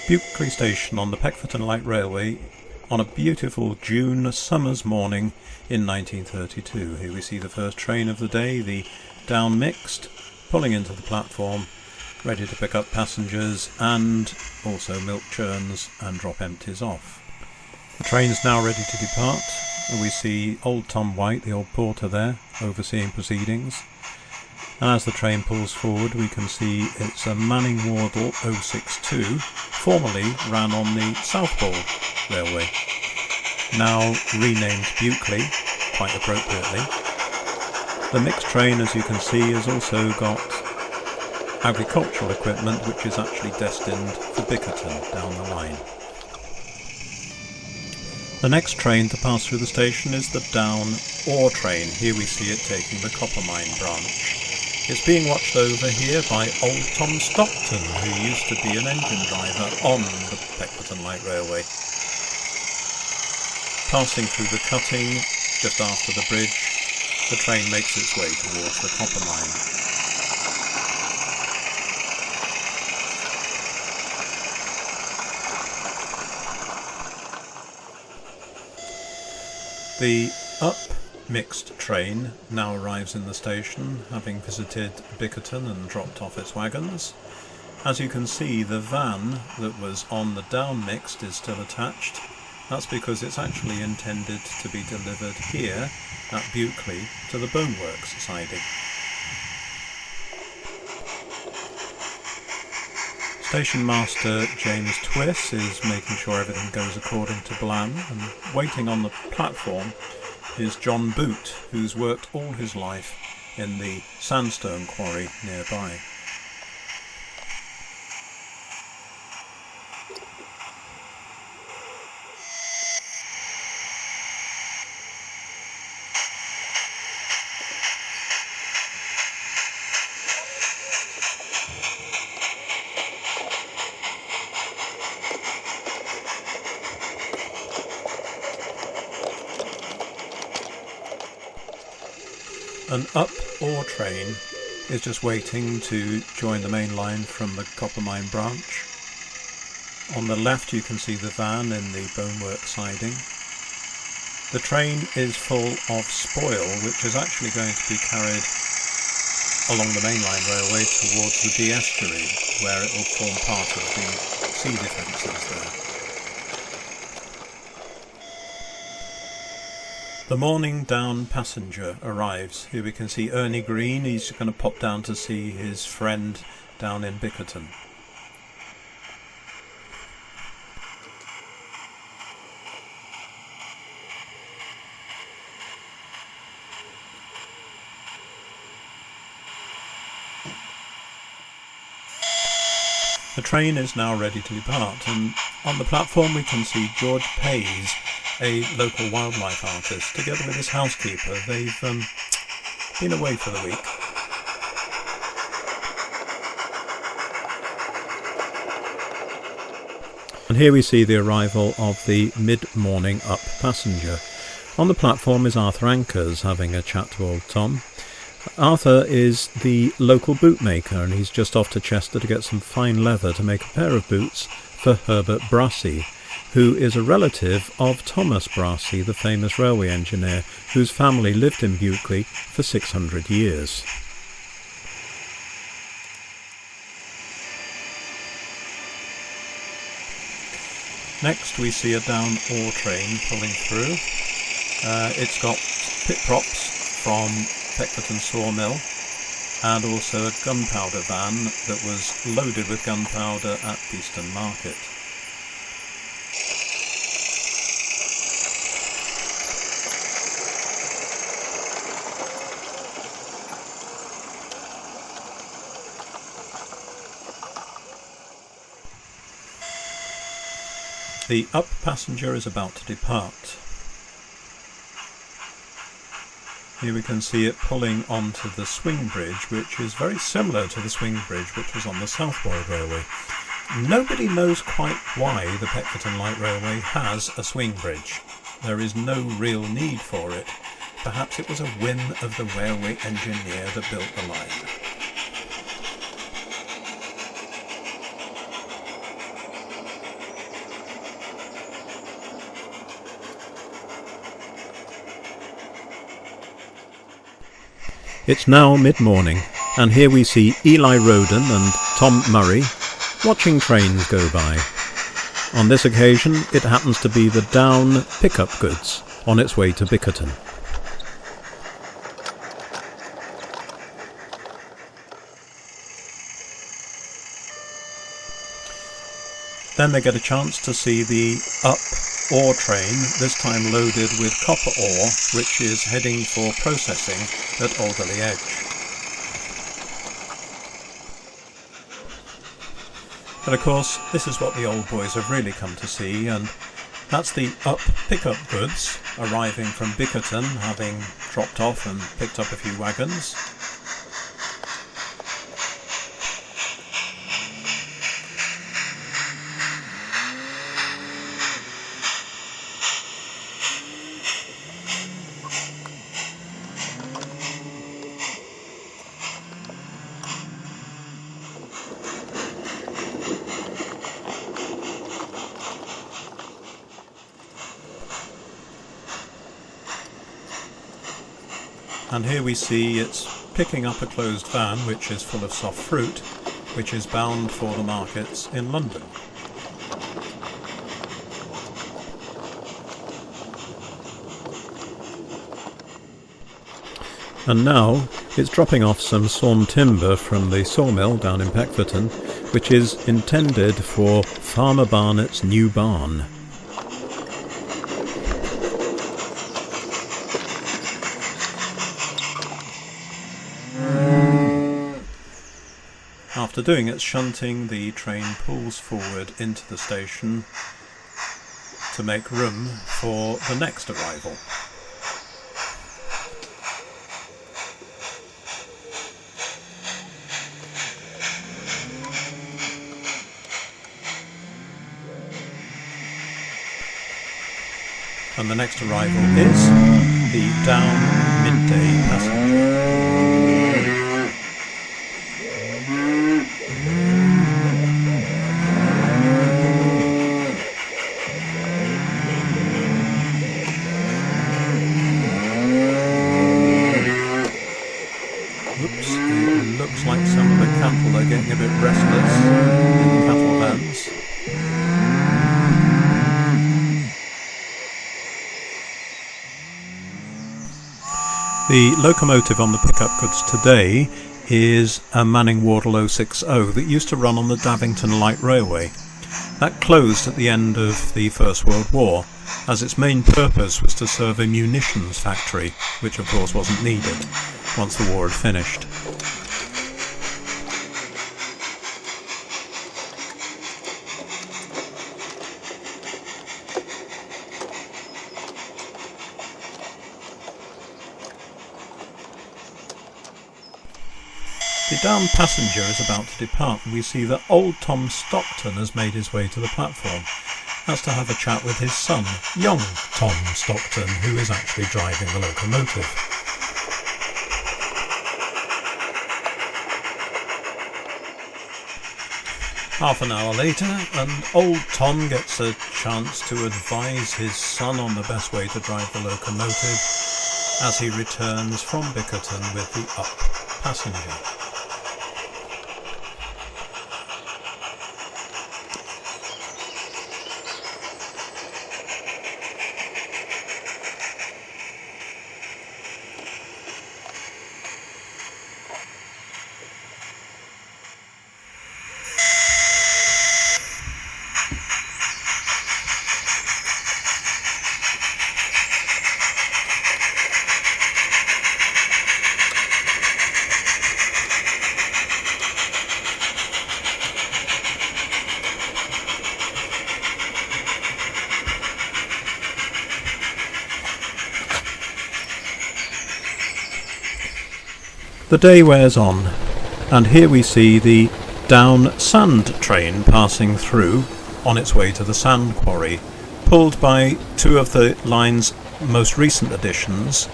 Bulkeley station on the Peckforton Light Railway on a beautiful June summer's morning in 1932. Here we see the first train of the day, the down mixed, pulling into the platform, ready to pick up passengers and also milk churns and drop empties off. The train's now ready to depart, and we see old Tom White, the old porter there, overseeing proceedings. And as the train pulls forward, we can see it's a Manning Wardle 062, formerly ran on the Southpole Railway, now renamed Bulkeley, quite appropriately. The mixed train, as you can see, has also got agricultural equipment which is actually destined for Bickerton down the line. The next train to pass through the station is the down ore train. Here we see it taking the copper mine branch. It's being watched over here by old Tom Stockton, who used to be an engine driver on the Peckforton Light Railway. Passing through the cutting just after the bridge, the train makes its way towards the copper mine. The up mixed train now arrives in the station, having visited Bickerton and dropped off its wagons. As you can see, the van that was on the down mixed is still attached. That's because it's actually intended to be delivered here at Bulkeley to the Boneworks siding. Station Master James Twiss is making sure everything goes according to plan, and waiting on the platform is John Boot, who's worked all his life in the sandstone quarry nearby. An up ore train is just waiting to join the main line from the copper mine branch. On the left you can see the van in the bonework siding. The train is full of spoil which is actually going to be carried along the mainline railway towards the de-estuary, where it will form part of the sea defences there. The morning down passenger arrives. Here we can see Ernie Green. He's going to pop down to see his friend down in Bickerton. The train is now ready to depart, and on the platform we can see George Pays, a local wildlife artist, together with his housekeeper. They've been away for the week. And here we see the arrival of the mid-morning up passenger. On the platform is Arthur Ankers having a chat to old Tom. Arthur is the local bootmaker, and he's just off to Chester to get some fine leather to make a pair of boots for Herbert Brassey, who is a relative of Thomas Brassey, the famous railway engineer, whose family lived in Bulkeley for 600 years. Next we see a down ore train pulling through. It's got pit props from Peckforton sawmill and also a gunpowder van that was loaded with gunpowder at Beeston Market. The up passenger is about to depart. Here we can see it pulling onto the swing bridge, which is very similar to the swing bridge which was on the Southpole Railway. Nobody knows quite why the Peckforton Light Railway has a swing bridge. There is no real need for it. Perhaps it was a whim of the railway engineer that built the line. It's now mid-morning, and here we see Eli Roden and Tom Murray watching trains go by. On this occasion, it happens to be the Down pickup goods on its way to Bickerton. Then they get a chance to see the Up ore train, this time loaded with copper ore, which is heading for processing at Bulkeley Edge. But of course, this is what the old boys have really come to see, and that's the Up pickup goods arriving from Bickerton, having dropped off and picked up a few wagons. And here we see it's picking up a closed van which is full of soft fruit, which is bound for the markets in London. And now it's dropping off some sawn timber from the sawmill down in Peckforton, which is intended for Farmer Barnett's new barn. After doing its shunting, the train pulls forward into the station to make room for the next arrival. And the next arrival is the Down midday passenger. Oops, it looks like some of the cattle are getting a bit restless in the cattle vans. The locomotive on the pickup goods today is a Manning Wardle 060 that used to run on the Davington Light Railway. That closed at the end of the First World War, as its main purpose was to serve a munitions factory, which of course wasn't needed once the war had finished. The Down passenger is about to depart, and we see that old Tom Stockton has made his way to the platform. That's to have a chat with his son, young Tom Stockton, who is actually driving the locomotive. Half an hour later, and old Tom gets a chance to advise his son on the best way to drive the locomotive as he returns from Bickerton with the Up passenger. The day wears on, and here we see the Down sand train passing through on its way to the sand quarry, pulled by two of the line's most recent additions,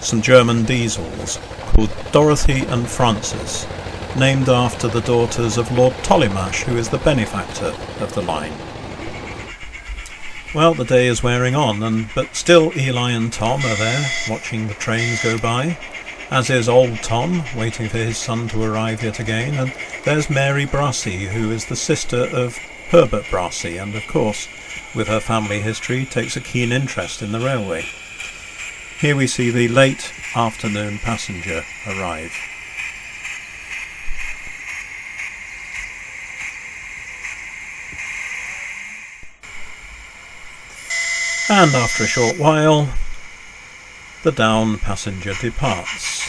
some German diesels called Dorothy and Frances, named after the daughters of Lord Tollymash, who is the benefactor of the line. Well, the day is wearing on, but still Eli and Tom are there watching the trains go by, as is old Tom, waiting for his son to arrive yet again, and there's Mary Brassey, who is the sister of Herbert Brassey, and of course, with her family history, takes a keen interest in the railway. Here we see the late afternoon passenger arrive. And after a short while, the down passenger departs,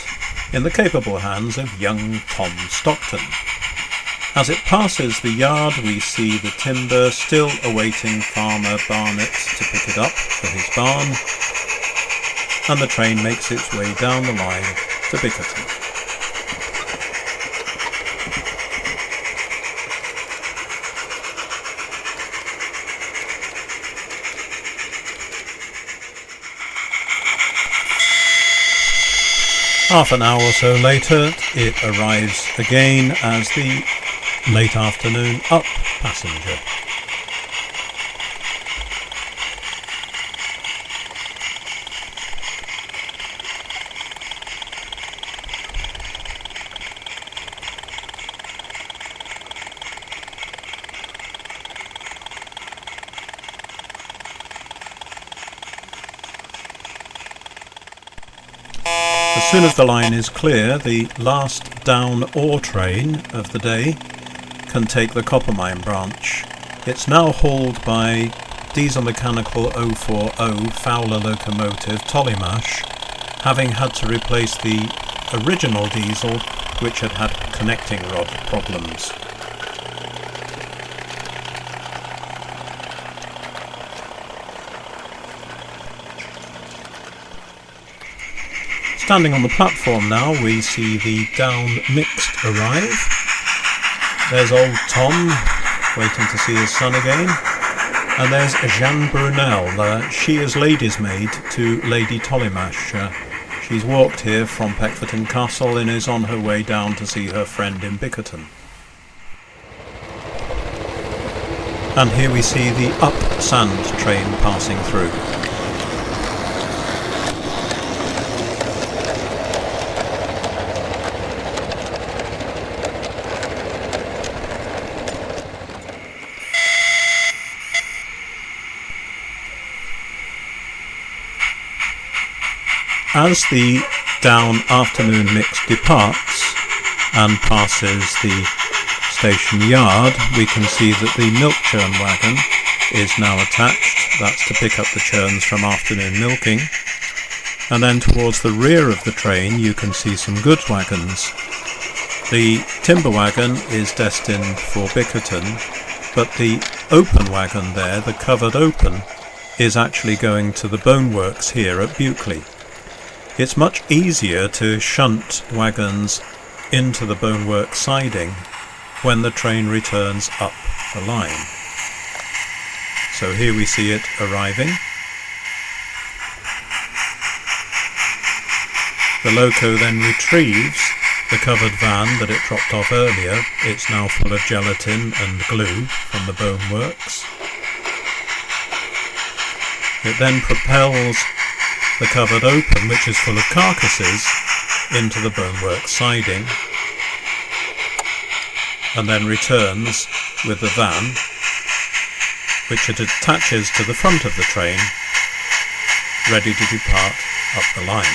in the capable hands of young Tom Stockton. As it passes the yard, we see the timber still awaiting Farmer Barnett to pick it up for his barn, and the train makes its way down the line to Bickerton. Half an hour or so later, it arrives again as the late afternoon up passenger. As soon as the line is clear, the last down ore train of the day can take the Coppermine branch. It's now hauled by diesel mechanical 040 Fowler locomotive Tollymash, having had to replace the original diesel which had had connecting rod problems. Standing on the platform now, we see the down mixed arrive. There's old Tom, waiting to see his son again. And there's Jeanne Brunel. She is lady's maid to Lady Tollymash. She's walked here from Peckforton Castle and is on her way down to see her friend in Bickerton. And here we see the up sand train passing through. As the down afternoon mix departs and passes the station yard, we can see that the milk churn wagon is now attached. That's to pick up the churns from afternoon milking. And then towards the rear of the train you can see some goods wagons. The timber wagon is destined for Bickerton, but the open wagon there, the covered open, is actually going to the boneworks here at Bulkeley. It's much easier to shunt wagons into the bonework siding when the train returns up the line. So here we see it arriving. The loco then retrieves the covered van that it dropped off earlier. It's now full of gelatin and glue from the boneworks. It then propels the covered open, which is full of carcasses, into the bonework siding, and then returns with the van, which it attaches to the front of the train, ready to depart up the line.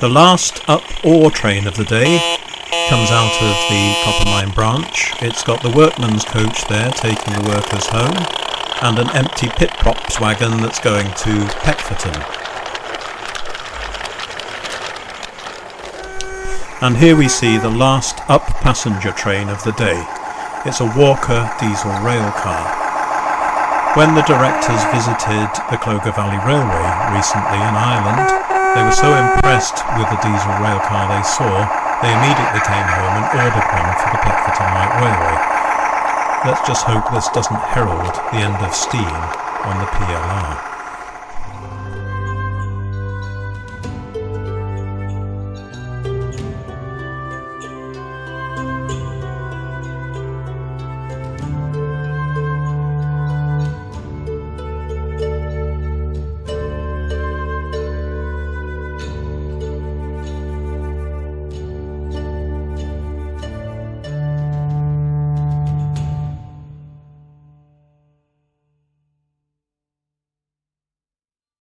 The last up ore train of the day comes out of the Coppermine branch. It's got the workman's coach there taking the workers home, and an empty pit props wagon that's going to Peckforton. And here we see the last up passenger train of the day. It's a Walker diesel rail car. When the directors visited the Cloga Valley Railway recently in Ireland, they were so impressed with the diesel rail car they saw, they immediately came home and ordered one for the Peckforton Light Railway. Let's just hope this doesn't herald the end of steam on the PLR.